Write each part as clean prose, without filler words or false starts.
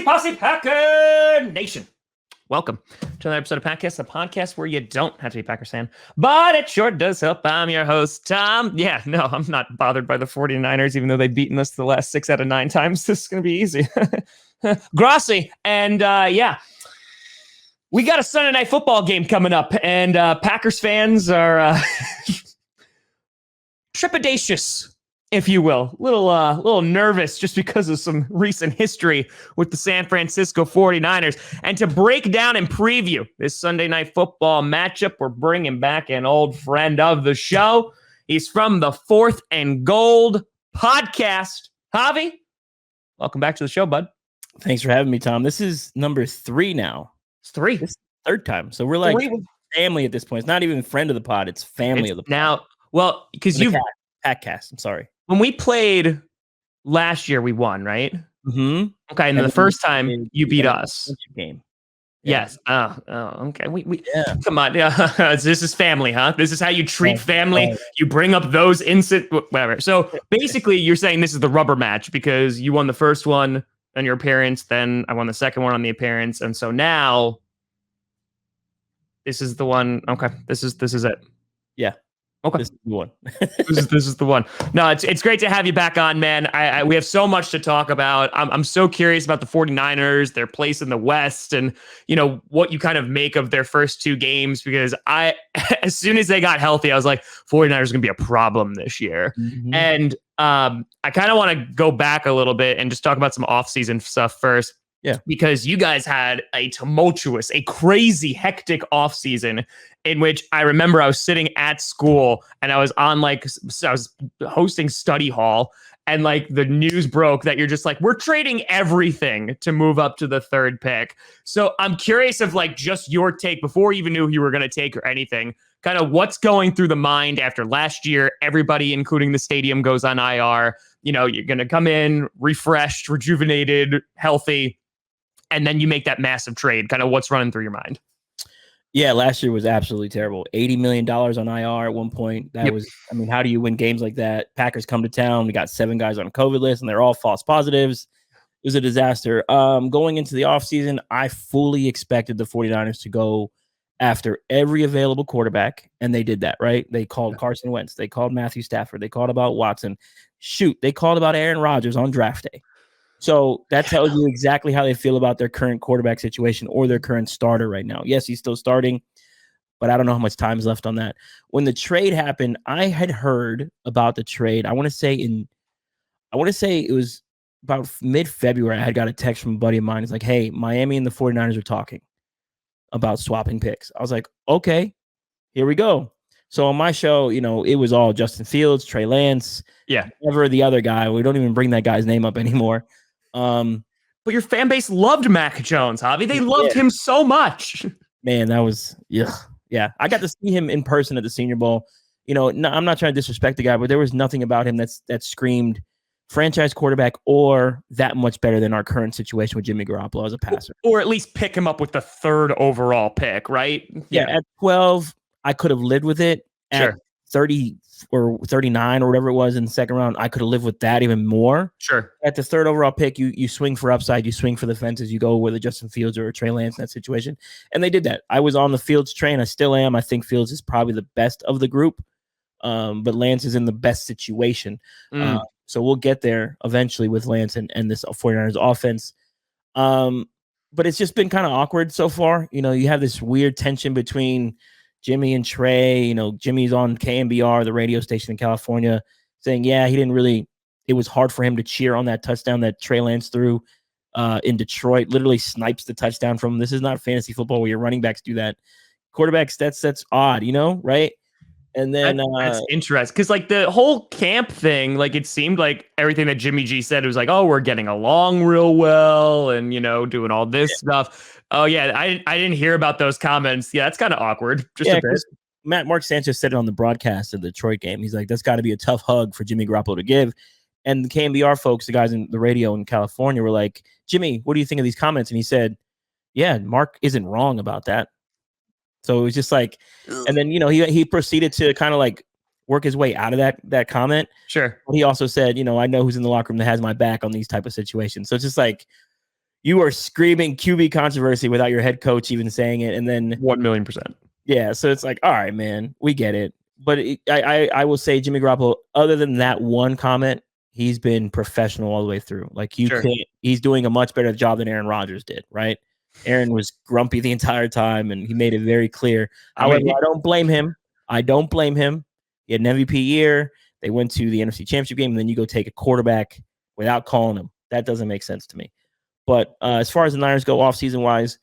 Posse Packer Nation. Welcome to another episode of Packcast, the podcast where you don't have to be a Packers fan, but it sure does help. I'm your host, Tom. Yeah, no, I'm not bothered by the 49ers, even though they've beaten us the last 6 out of 9 times. This is going to be easy. Grossi, and we got a Sunday night football game coming up, and Packers fans are trepidatious, if you will, little nervous just because of some recent history with the San Francisco 49ers. And to break down and preview this Sunday night football matchup, we're bringing back an old friend of the show. He's from the Fourth and Gold podcast. Javi, welcome back to the show, bud. Thanks for having me, Tom. This is number 3 now. It's 3. This is the 3rd time. So we're like family at this point. It's not even friend of the pod. It's family of the pod. Now, well, because you've... Packcast, I'm sorry. When we played last year, we won, right? Mm-hmm. Okay, and the first time you beat us. Game. Yeah. Yes. Okay. We come on. Yeah. This is family, huh? This is how you treat family. You bring up those whatever. So basically, you're saying this is the rubber match because you won the first one on your appearance, then I won the second one on the appearance, and so now this is the one. Okay. This is it. Yeah. Okay. This is the one. this is the one. No, it's great to have you back on, man. We have so much to talk about. I'm so curious about the 49ers, their place in the West, and what you kind of make of their first 2 games, because as soon as they got healthy, I was like, 49ers are gonna be a problem this year. Mm-hmm. And I kind of want to go back a little bit and just talk about some offseason stuff first. Yeah. Because you guys had a tumultuous, a crazy, hectic offseason in which I remember I was sitting at school and I was hosting study hall, and the news broke that you're just like, we're trading everything to move up to the 3rd pick. So I'm curious of just your take before you even knew who you were going to take or anything, kind of what's going through the mind after last year. Everybody, including the stadium, goes on IR. You're going to come in refreshed, rejuvenated, healthy, and then you make that massive trade. Kind of what's running through your mind? Yeah, last year was absolutely terrible. $80 million on IR at one point. That was, how do you win games like that? Packers come to town. We got 7 guys on a COVID list, and they're all false positives. It was a disaster. Going into the offseason, I fully expected the 49ers to go after every available quarterback, and they did that, right? They called Carson Wentz. They called Matthew Stafford. They called about Watson. They called about Aaron Rodgers on draft day. So that tells you exactly how they feel about their current quarterback situation or their current starter right now. Yes, he's still starting, but I don't know how much time is left on that. When the trade happened, I had heard about the trade. I want to say it was about mid-February. I had got a text from a buddy of mine. It's like, hey, Miami and the 49ers are talking about swapping picks. I was like, okay, here we go. So on my show, it was all Justin Fields, Trey Lance, never the other guy. We don't even bring that guy's name up anymore. But your fan base loved Mac Jones, Javi. They loved him so much. Man, that was yeah. I got to see him in person at the Senior Bowl. I'm not trying to disrespect the guy, but there was nothing about him that screamed franchise quarterback or that much better than our current situation with Jimmy Garoppolo as a passer. Or at least pick him up with the 3rd overall pick, right? Yeah, at 12, I could have lived with it. At 30 or 39 or whatever it was in the 2nd round, I could have lived with that even more. Sure. At the 3rd overall pick, you swing for upside, you swing for the fences, you go with a Justin Fields or a Trey Lance in that situation. And they did that. I was on the Fields train. I still am. I think Fields is probably the best of the group. But Lance is in the best situation. So we'll get there eventually with Lance and this 49ers offense. But it's just been kind of awkward so far. You have this weird tension between Jimmy and Trey. Jimmy's on KMBR, the radio station in California, saying, it was hard for him to cheer on that touchdown that Trey Lance threw in Detroit, literally snipes the touchdown from him. This is not fantasy football where your running backs do that. Quarterbacks, that's odd, right? And then that's interesting because the whole camp thing, it seemed like everything that Jimmy G said, it was like, oh, we're getting along real well and doing all this stuff. Oh yeah, I didn't hear about those comments. Yeah, that's kind of awkward. Just a bit. Mark Sanchez said it on the broadcast of the Detroit game. He's like, that's got to be a tough hug for Jimmy Garoppolo to give. And the KMBR folks, the guys in the radio in California, were like, Jimmy, what do you think of these comments? And he said, yeah, Mark isn't wrong about that. So it was just like, and then, he proceeded to kind of work his way out of that comment. Sure. But he also said, I know who's in the locker room that has my back on these type of situations. So it's just You are screaming QB controversy without your head coach even saying it, and then 1,000,000%. Yeah, so it's like, all right, man, we get it. But I will say Jimmy Garoppolo, other than that one comment, he's been professional all the way through. Like he's doing a much better job than Aaron Rodgers did, right? Aaron was grumpy the entire time, and he made it very clear. However, I don't blame him. He had an MVP year. They went to the NFC Championship game, and then you go take a quarterback without calling him. That doesn't make sense to me. But as far as the Niners go off-season wise,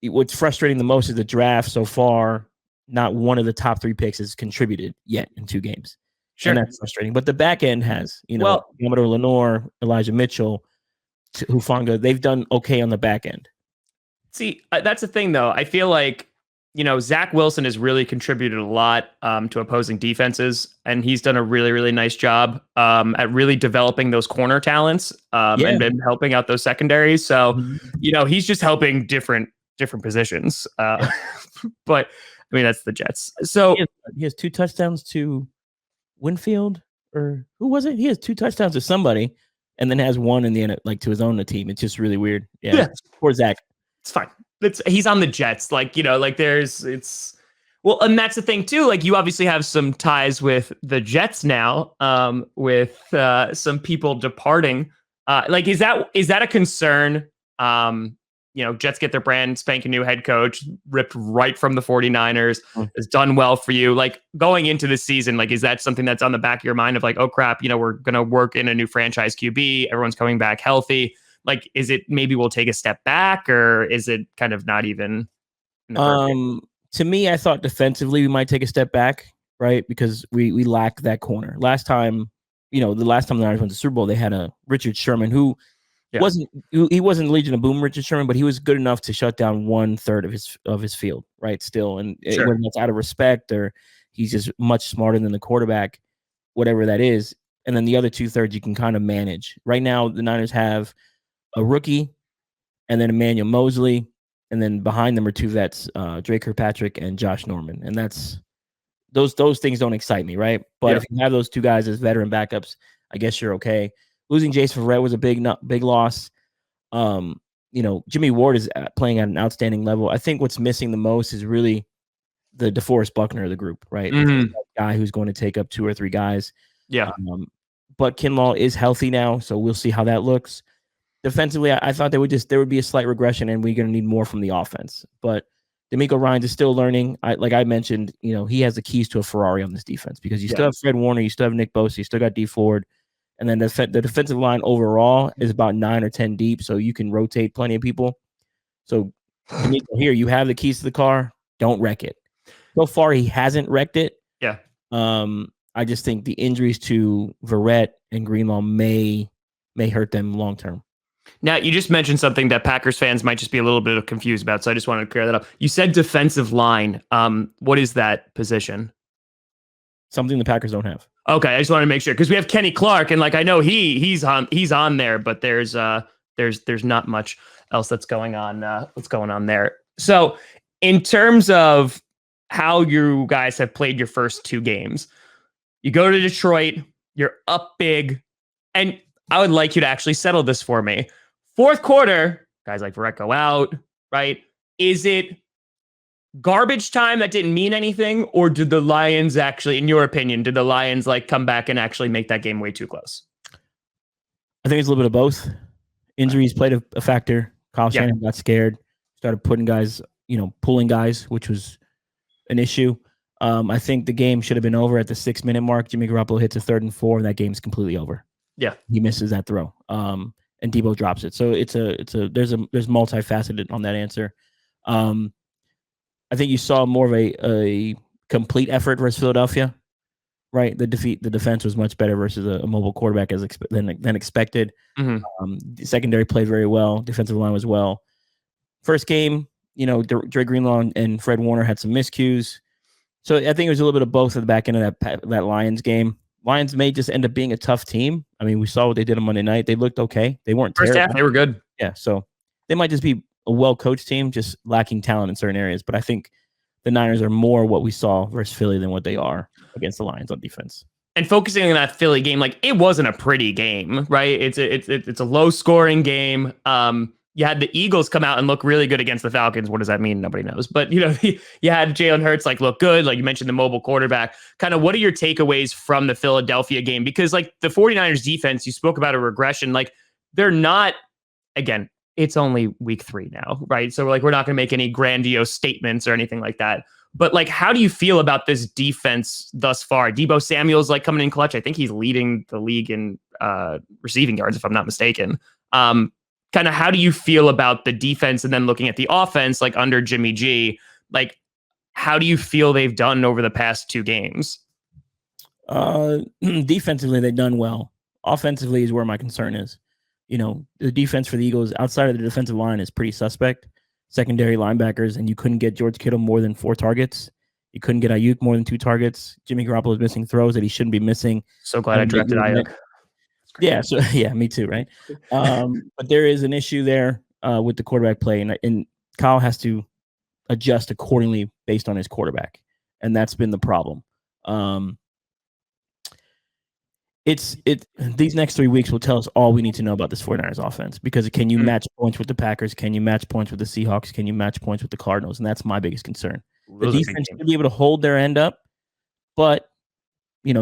what's frustrating the most is the draft so far. Not one of the top 3 picks has contributed yet in 2 games. Sure. And that's frustrating. But the back end has, Commodore Lenore, Elijah Mitchell, Hufanga, they've done okay on the back end. See, that's the thing, though. I feel like, Zach Wilson has really contributed a lot to opposing defenses, and he's done a really, really nice job at really developing those corner talents and helping out those secondaries. So, he's just helping different positions. But I mean, that's the Jets. So he has 2 touchdowns to Winfield, or who was it? He has 2 touchdowns to somebody, and then has one in the end, like to his own team. It's just really weird. Yeah. Poor Zach. It's fine. He's on the Jets. Well, and that's the thing too. Like, you obviously have some ties with the Jets now, with some people departing. Is that a concern? Jets get their brand spanking new head coach, ripped right from the 49ers, has done well for you. Like, going into this season, like, is that something that's on the back of your mind of like, oh crap, we're going to work in a new franchise QB, everyone's coming back healthy. Like, is it maybe we'll take a step back, or is it kind of not even? To me, I thought defensively we might take a step back, right? Because we lack that corner. Last time the Niners went to the Super Bowl, they had a Richard Sherman who wasn't Legion of Boom Richard Sherman, but he was good enough to shut down 1/3 of his field, right? Still, and whether that's out of respect or he's just much smarter than the quarterback, whatever that is. And then the other 2/3 you can kind of manage. Right now, the Niners have a rookie, and then Emmanuel Mosley, and then behind them are 2 vets, Drake Kirkpatrick and Josh Norman. And that's those things don't excite me, right? But if you have those 2 guys as veteran backups, I guess you're okay. Losing Jason Verrett was a big loss. Jimmy Ward is playing at an outstanding level. I think what's missing the most is really the DeForest Buckner of the group, right? That guy who's going to take up 2 or 3 guys. Yeah. But Kinlaw is healthy now, so we'll see how that looks. Defensively, I thought there would be a slight regression, and we're going to need more from the offense. But D'Amico Ryans is still learning. Like I mentioned, he has the keys to a Ferrari on this defense, because you still have Fred Warner, you still have Nick Bosa, you still got D Ford, and then the defensive line overall is about 9 or 10 deep, so you can rotate plenty of people. So D'Amico, here you have the keys to the car. Don't wreck it. So far, he hasn't wrecked it. Yeah. I just think the injuries to Verrett and Greenlaw may hurt them long term. Now, you just mentioned something that Packers fans might just be a little bit confused about, so I just wanted to clear that up. You said defensive line. What is that position? Something the Packers don't have. Okay, I just wanted to make sure, because we have Kenny Clark, and like I know he's on there, but there's not much else that's going on. What's going on there? So, in terms of how you guys have played your first 2 games, you go to Detroit, you're up big, and I would like you to actually settle this for me. 4th quarter, guys like Verrett go out, right? Is it garbage time that didn't mean anything, or did the Lions actually, in your opinion, like come back and actually make that game way too close? I think it's a little bit of both. Injuries played a factor. Kyle Shanahan got scared, started pulling guys, which was an issue. I think the game should have been over at the 6-minute mark. Jimmy Garoppolo hits a 3rd and 4, and that game's completely over. Yeah, he misses that throw, and Debo drops it. So there's multifaceted on that answer. I think you saw more of a complete effort versus Philadelphia, right? The defense was much better versus a mobile quarterback than expected. The secondary played very well. Defensive line was well. First game, Dre Greenlaw and Fred Warner had some miscues. So I think it was a little bit of both at the back end of that Lions game. Lions may just end up being a tough team. I mean, we saw what they did on Monday night. They looked okay. They weren't first terrible. Half, they were good. Yeah, so they might just be a well-coached team, just lacking talent in certain areas. But I think the Niners are more what we saw versus Philly than what they are against the Lions on defense. And focusing on that Philly game, like it wasn't a pretty game, right? It's a low scoring game. You had the Eagles come out and look really good against the Falcons. What does that mean? Nobody knows. But you had Jalen Hurts like look good. Like you mentioned the mobile quarterback. Kind of what are your takeaways from the Philadelphia game? Because like the 49ers defense, you spoke about a regression. Like they're not, again, it's only week 3 now, right? So we're not going to make any grandiose statements or anything like that. But like, how do you feel about this defense thus far? Deebo Samuel's like coming in clutch. I think he's leading the league in receiving yards, if I'm not mistaken. Kind of how do you feel about the defense? And then looking at the offense, like under Jimmy G, like how do you feel they've done over the past 2 games? Defensively, they've done well. Offensively is where my concern is. The defense for the Eagles outside of the defensive line is pretty suspect. Secondary linebackers, and you couldn't get George Kittle more than 4 targets. You couldn't get Ayuk more than 2 targets. Jimmy Garoppolo is missing throws that he shouldn't be missing. So glad I drafted Ayuk. Yeah, so yeah, me too, right? But there is an issue there with the quarterback play, and Kyle has to adjust accordingly based on his quarterback, and that's been the problem. These next 3 weeks will tell us all we need to know about this 49ers offense, because can you match points with the Packers? Can you match points with the Seahawks? Can you match points with the Cardinals? And that's my biggest concern. The defense should be able to hold their end up, but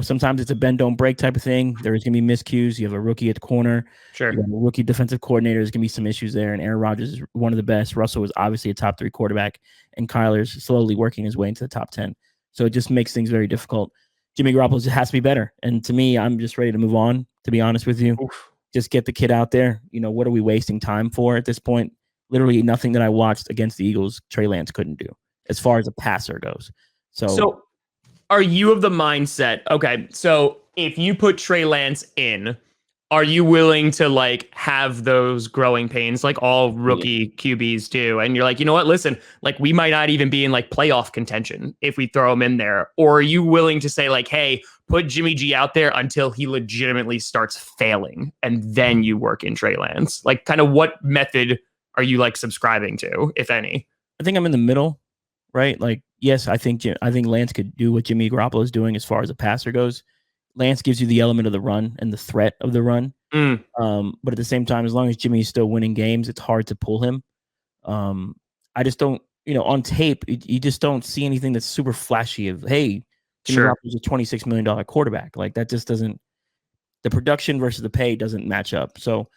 sometimes it's a bend don't break type of thing. There's going to be miscues. You have a rookie at the corner. Sure. You have a rookie defensive coordinator. There's going to be some issues there. And Aaron Rodgers is one of the best. Russell is obviously a top 3 quarterback, and Kyler's slowly working his way into the top 10. So it just makes things very difficult. Jimmy Garoppolo has to be better. And to me, I'm just ready to move on, to be honest with you. Oof. Just get the kid out there. What are we wasting time for at this point? Literally nothing that I watched against the Eagles, Trey Lance couldn't do as far as a passer goes. So are you of the mindset, okay, so if you put Trey Lance in, are you willing to like have those growing pains like all rookie QBs do? And you're like, you know what, listen, like we might not even be in like playoff contention if we throw him in there. Or are you willing to say like, hey, put Jimmy G out there until he legitimately starts failing and then you work in Trey Lance? Like kind of what method are you like subscribing to, if any? I think I'm in the middle, right? Like, yes, I think Lance could do what Jimmy Garoppolo is doing as far as a passer goes. Lance gives you the element of the run and the threat of the run. But at the same time, as long as Jimmy's still winning games, it's hard to pull him. I just don't, on tape, you just don't see anything that's super flashy of, hey, Jimmy Garoppolo's a $26 million quarterback. Like that just doesn't, the production versus the pay doesn't match up. So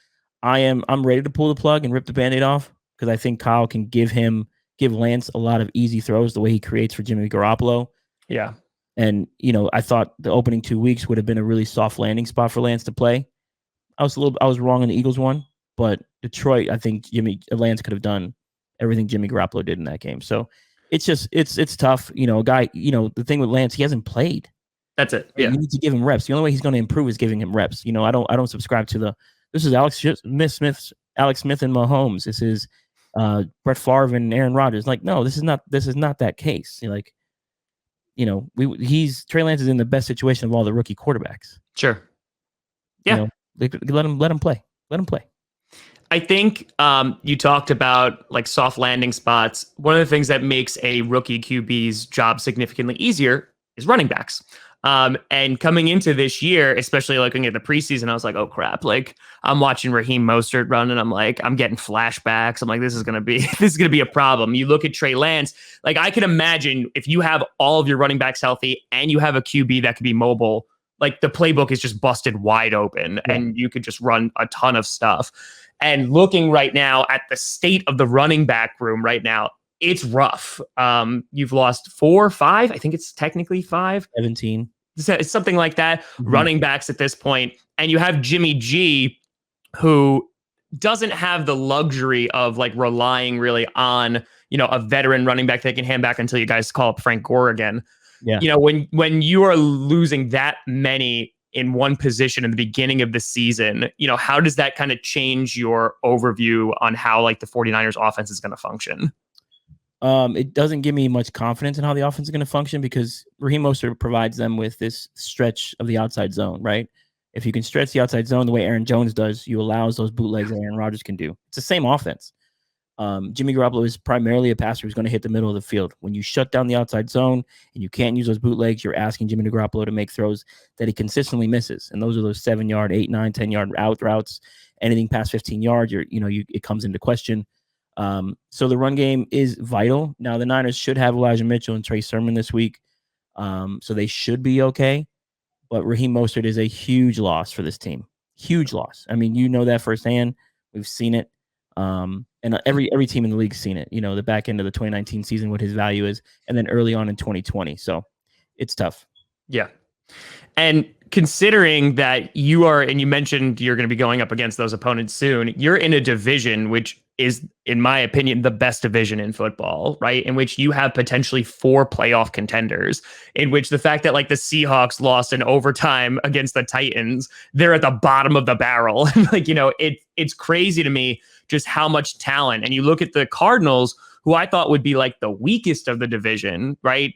I'm ready to pull the plug and rip the Band-Aid off, because I think Kyle can give Lance a lot of easy throws the way he creates for Jimmy Garoppolo. Yeah. And, I thought the opening 2 weeks would have been a really soft landing spot for Lance to play. I was wrong in the Eagles one, but Detroit, I think Lance could have done everything Jimmy Garoppolo did in that game. So it's just, it's tough. The thing with Lance, he hasn't played. That's it. Yeah. You need to give him reps. The only way he's going to improve is giving him reps. I don't subscribe to this is Alex Smith and Mahomes. This is Brett Favre and Aaron Rodgers. Like, no, this is not that case. Trey Lance is in the best situation of all the rookie quarterbacks. Sure. Yeah. Let him play. Let him play. I think you talked about like soft landing spots. One of the things that makes a rookie QB's job significantly easier is running backs. And coming into this year, especially looking at the preseason, I was like, oh crap. Like I'm watching Raheem Mostert run and I'm getting flashbacks. I'm like, this is going to be a problem. You look at Trey Lance, like I can imagine if you have all of your running backs healthy and you have a QB that can be mobile, like the playbook is just busted wide open and you could just run a ton of stuff. And looking right now at the state of the running back room right now, it's rough. You've lost 4 or 5. I think it's technically 5. 17. It's something like that. Running backs at this point. And you have Jimmy G, who doesn't have the luxury of like relying really on, a veteran running back that can hand back until you guys call up Frank Gore again. Yeah. When you are losing that many in one position in the beginning of the season, how does that kind of change your overview on how like the 49ers offense is going to function? It doesn't give me much confidence in how the offense is going to function, because Raheem Mostert provides them with this stretch of the outside zone, right? If you can stretch the outside zone the way Aaron Jones does, you allows those bootlegs that Aaron Rodgers can do. It's the same offense. Jimmy Garoppolo is primarily a passer who's going to hit the middle of the field. When you shut down the outside zone and you can't use those bootlegs, you're asking Jimmy Garoppolo to make throws that he consistently misses. And those are those 7-yard, 8, 9, 10-yard out routes. Anything past 15 yards, it comes into question. So the run game is vital. Now, the Niners should have Elijah Mitchell and Trey Sermon this week. So they should be okay. But Raheem Mostert is a huge loss for this team. Huge loss. I mean, you know that firsthand. We've seen it. And every team in the league's seen it, the back end of the 2019 season, what his value is, and then early on in 2020. So it's tough. Yeah. And considering that you mentioned you're going to be going up against those opponents soon, you're in a division which is, in my opinion, the best division in football, right? In which you have potentially 4 playoff contenders, in which the fact that like the Seahawks lost in overtime against the Titans, they're at the bottom of the barrel. It's crazy to me just how much talent. And you look at the Cardinals, who I thought would be like the weakest of the division, right?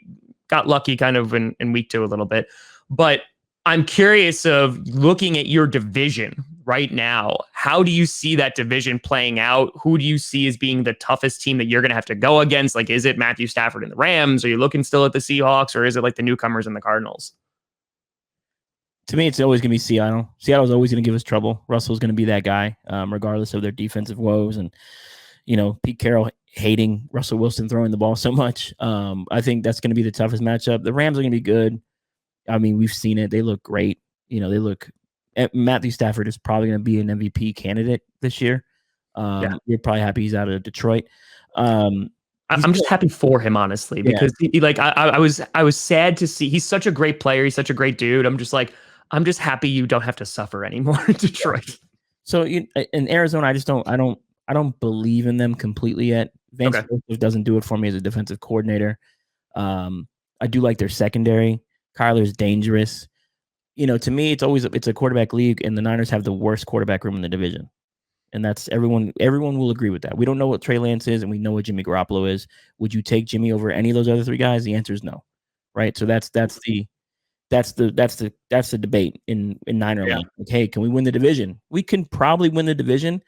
Got lucky kind of in week 2 a little bit. But I'm curious of looking at your division right now. How do you see that division playing out? Who do you see as being the toughest team that you're going to have to go against? Like, is it Matthew Stafford and the Rams? Are you looking still at the Seahawks, or is it like the newcomers and the Cardinals? To me, it's always going to be Seattle. Seattle's always going to give us trouble. Russell's going to be that guy, regardless of their defensive woes. And, Pete Carroll hating Russell Wilson throwing the ball so much. I think that's going to be the toughest matchup. The Rams are going to be good. I mean, we've seen it. They look great. Matthew Stafford is probably going to be an MVP candidate this year. You're probably happy he's out of Detroit. I'm just happy for him, honestly, because I was sad to see. He's such a great player. He's such a great dude. I'm just happy you don't have to suffer anymore in Detroit. Yeah. So in Arizona, I don't believe in them completely yet. Vance Joseph doesn't do it for me as a defensive coordinator. I do like their secondary. Kyler's dangerous. To me, it's a quarterback league, and the Niners have the worst quarterback room in the division. And that's everyone will agree with that. We don't know what Trey Lance is, and we know what Jimmy Garoppolo is. Would you take Jimmy over any of those other 3 guys? The answer is no. Right? So that's the debate in Niner land. Like, hey, can we win the division? We can probably win the division,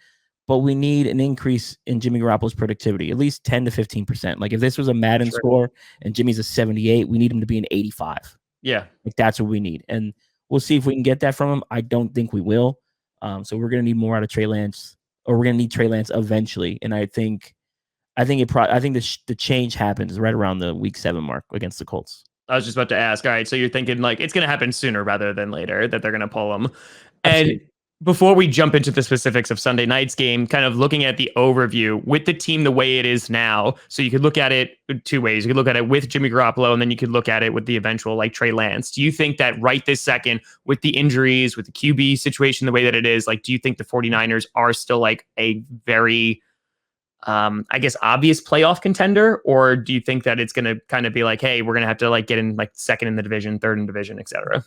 but we need an increase in Jimmy Garoppolo's productivity, at least 10 to 15%. Like if this was a Madden score and Jimmy's a 78, we need him to be an 85. Yeah. Like that's what we need. And we'll see if we can get that from him. I don't think we will. So we're going to need more out of Trey Lance, or we're going to need Trey Lance eventually. And I think the change happens right around the week 7 mark against the Colts. I was just about to ask. All right. So you're thinking like it's going to happen sooner rather than later that they're going to pull him. And before we jump into the specifics of Sunday night's game, kind of looking at the overview with the team the way it is now. So you could look at it 2 ways. You could look at it with Jimmy Garoppolo, and then you could look at it with the eventual like Trey Lance. Do you think that right this second, with the injuries, with the QB situation the way that it is, like, do you think the 49ers are still like a very, obvious playoff contender? Or do you think that it's going to kind of be like, hey, we're going to have to like get in like second in the division, third in division, et cetera?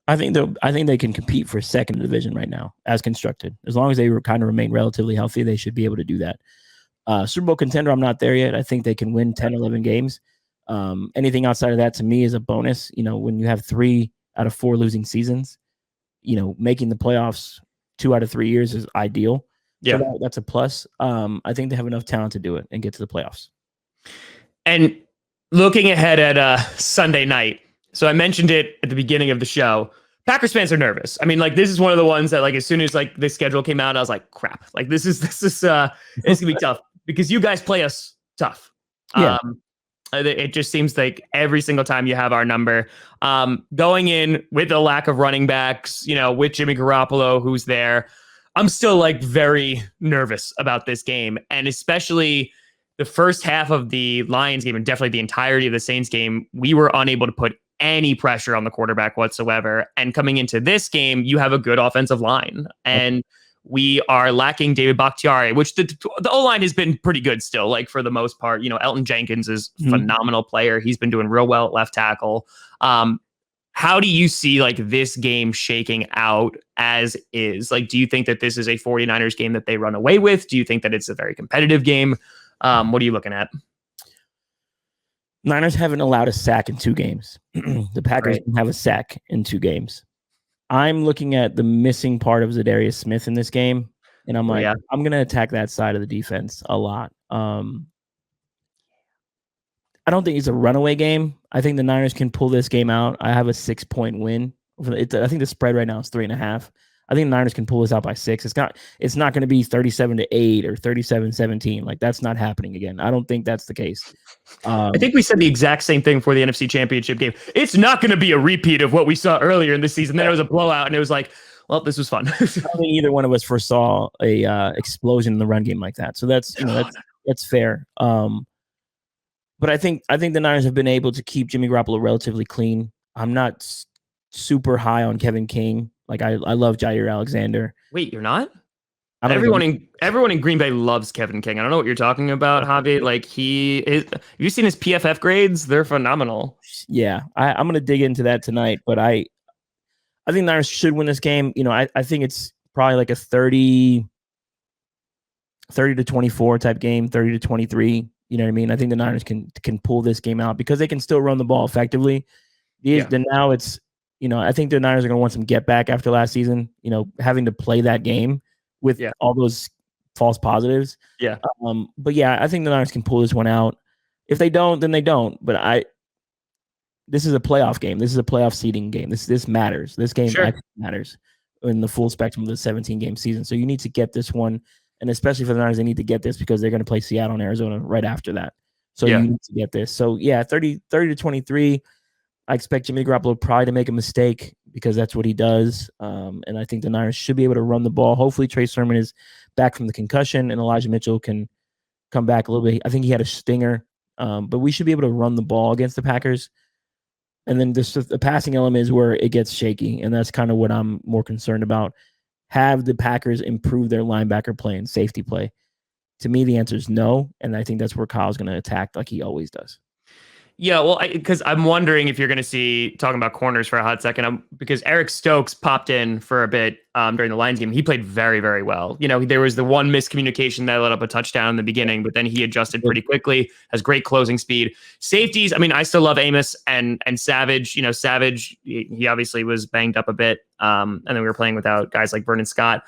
I think they can compete for second division right now as constructed. As long as they kind of remain relatively healthy, they should be able to do that. Super Bowl contender, I'm not there yet. I think they can win 10, 11 games. Anything outside of that to me is a bonus. When you have 3 out of 4 losing seasons, making the playoffs 2 out of 3 years is ideal. Yeah, so that's a plus. I think they have enough talent to do it and get to the playoffs. And looking ahead at Sunday night, so I mentioned it at the beginning of the show. Packers fans are nervous. I mean, like this is one of the ones that like as soon as like the schedule came out, I was like, crap. Like this is it's gonna be tough because you guys play us tough. Yeah. It just seems like every single time you have our number. Going in with the lack of running backs, with Jimmy Garoppolo, who's there, I'm still like very nervous about this game, and especially the first half of the Lions game and definitely the entirety of the Saints game, we were unable to put any pressure on the quarterback whatsoever. And coming into this game, you have a good offensive line, and we are lacking David Bakhtiari, which the O-line has been pretty good still, like for the most part. Elton Jenkins is a phenomenal player. He's been doing real well at left tackle. How do you see like this game shaking out as is? Like, do you think that this is a 49ers game that they run away with? Do you think that it's a very competitive game? What are you looking at? Niners haven't allowed a sack in 2 games. The Packers didn't have a sack in 2 games. I'm looking at the missing part of Zadarius Smith in this game. And I'm like, Yeah. I'm gonna attack that side of the defense a lot. I don't think it's a runaway game. I think the Niners can pull this game out. I have a 6-point win. I think the spread right now is 3.5. I think the Niners can pull this out by 6. It's not going to be 37-8 or 37-17. Like, that's not happening again. I don't think that's the case. I think we said the exact same thing for the NFC Championship game. It's not going to be a repeat of what we saw earlier in the season. Then it was a blowout, and it was like, well, this was fun. I don't think either one of us foresaw a explosion in the run game like that. So that's fair. But I think the Niners have been able to keep Jimmy Garoppolo relatively clean. I'm not super high on Kevin King. Like, I love Jair Alexander. Wait, you're not? Everyone in Green Bay loves Kevin King. I don't know what you're talking about, Javi. Like, have you seen his PFF grades? They're phenomenal. Yeah, I'm going to dig into that tonight. But I think Niners should win this game. I think it's probably like a 30-24 type game, 30-23. You know what I mean? I think the Niners can pull this game out because they can still run the ball effectively. Then now it's, I think the Niners are going to want some get back after last season, having to play that game with all those false positives. Yeah. But yeah, I think the Niners can pull this one out. If they don't, then they don't. But this is a playoff game. This is a playoff seeding game. This matters. This game actually matters in the full spectrum of the 17-game season. So you need to get this one. And especially for the Niners, they need to get this because they're going to play Seattle and Arizona right after that. So you need to get this. So, 30-23. I expect Jimmy Garoppolo probably to make a mistake because that's what he does. And I think the Niners should be able to run the ball. Hopefully, Trey Sermon is back from the concussion and Elijah Mitchell can come back a little bit. I think he had a stinger. But we should be able to run the ball against the Packers. And then the passing element is where it gets shaky. And that's kind of what I'm more concerned about. Have the Packers improve their linebacker play and safety play? To me, the answer is no. And I think that's where Kyle's going to attack like he always does. Yeah, well, because I'm wondering if you're going to see, talking about corners for a hot second, because Eric Stokes popped in for a bit during the Lions game. He played very, very well. There was the one miscommunication that led up a touchdown in the beginning, but then he adjusted pretty quickly, has great closing speed. Safeties, I still love Amos and Savage. Savage, he obviously was banged up a bit, and then we were playing without guys like Vernon Scott.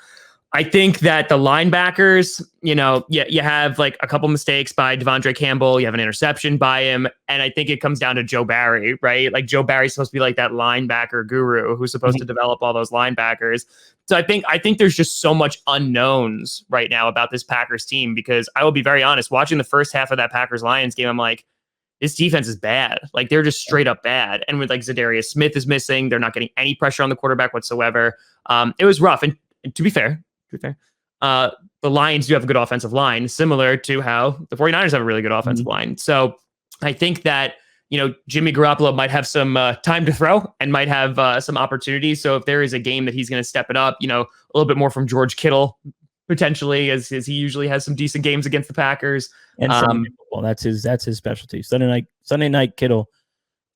I think that the linebackers, you have like a couple mistakes by Devondre Campbell. You have an interception by him. And I think it comes down to Joe Barry, right? Like Joe Barry's supposed to be like that linebacker guru who's supposed to develop all those linebackers. So I think there's just so much unknowns right now about this Packers team, because I will be very honest, watching the first half of that Packers-Lions game, I'm like, this defense is bad. Like, they're just straight up bad. And with like Zadarius Smith is missing, they're not getting any pressure on the quarterback whatsoever. It was rough. And to be fair, the Lions do have a good offensive line, similar to how the 49ers have a really good offensive line. So I think that, Jimmy Garoppolo might have some time to throw and might have some opportunities. So if there is a game that he's going to step it up, a little bit more from George Kittle, potentially, as he usually has some decent games against the Packers. And well, that's his specialty. Sunday night Kittle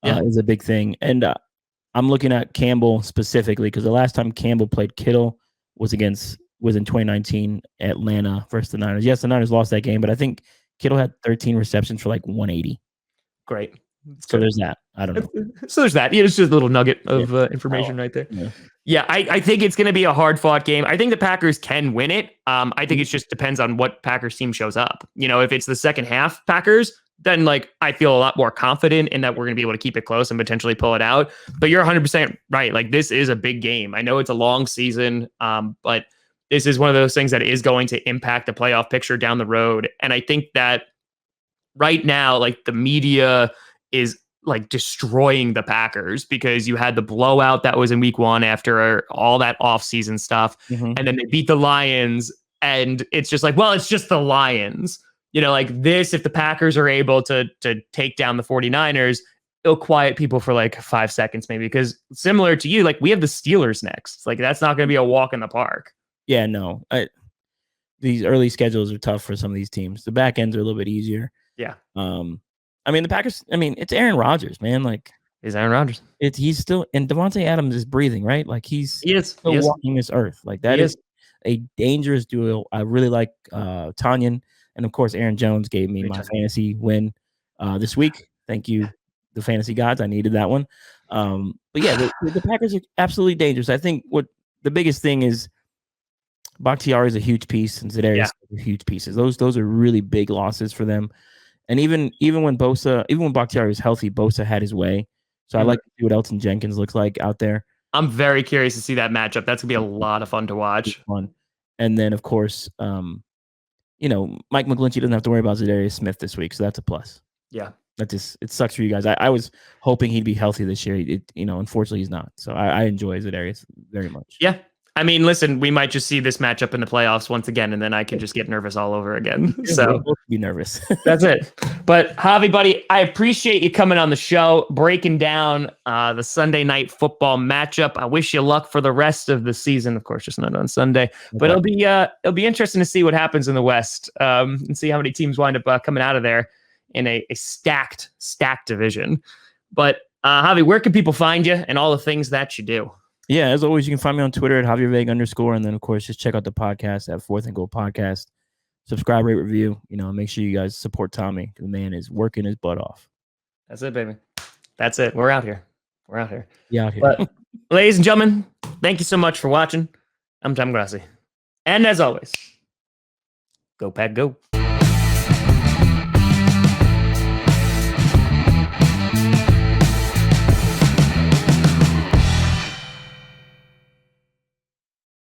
is a big thing. And I'm looking at Campbell specifically because the last time Campbell played Kittle was in 2019 Atlanta versus the Niners. Yes, the Niners lost that game, but I think Kittle had 13 receptions for like 180. Great. So there's that. I don't know. So there's that. It's just a little nugget of information right there. Yeah, I think it's going to be a hard-fought game. I think the Packers can win it. I think it just depends on what Packers team shows up. If it's the second half Packers, then I feel a lot more confident in that we're going to be able to keep it close and potentially pull it out. But you're 100% right. Like, this is a big game. I know it's a long season, but this is one of those things that is going to impact the playoff picture down the road. And I think that right now, the media is destroying the Packers because you had the blowout that was in week 1 after all that offseason stuff. And then they beat the Lions. And it's just well, it's just the Lions. This, if the Packers are able to take down the 49ers, it'll quiet people for 5 seconds maybe. Because similar to you, we have the Steelers next. That's not going to be a walk in the park. Yeah, no. These early schedules are tough for some of these teams. The back ends are a little bit easier. Yeah. The Packers, it's Aaron Rodgers, man. It's Aaron Rodgers. He's still, and Devontae Adams is breathing, right? He is still walking this earth. That is a dangerous duo. I really like Tanyan. And of course, Aaron Jones gave me my fantasy win this week. Thank you, the fantasy gods. I needed that one. But yeah, the Packers are absolutely dangerous. I think what the biggest thing is, Bakhtiari is a huge piece, and Za'Darius are huge pieces. Those are really big losses for them. And even when Bakhtiari was healthy, Bosa had his way. So I like to see what Elton Jenkins looks like out there. I'm very curious to see that matchup. That's gonna be a lot of fun to watch. Fun. And then of course, Mike McGlinchey doesn't have to worry about Za'Darius Smith this week, so that's a plus. Yeah. It sucks for you guys. I was hoping he'd be healthy this year. Unfortunately he's not. So I enjoy Za'Darius very much. Yeah. I mean, listen, we might just see this matchup in the playoffs once again, and then I can just get nervous all over again. So we'll be nervous. That's it. But Javi, buddy, I appreciate you coming on the show, breaking down the Sunday night football matchup. I wish you luck for the rest of the season. Of course, just not on Sunday. Okay. But it'll be interesting to see what happens in the West and see how many teams wind up coming out of there in a stacked division. But Javi, where can people find you and all the things that you do? Yeah, as always, you can find me on Twitter at JavierVeg_. And then, of course, just check out the podcast at 4th and Goal Podcast. Subscribe, rate, review. Make sure you guys support Tommy. The man is working his butt off. That's it, baby. That's it. We're out here. Yeah, out here. But, ladies and gentlemen, thank you so much for watching. I'm Tom Grossi. And as always, go Pack, go.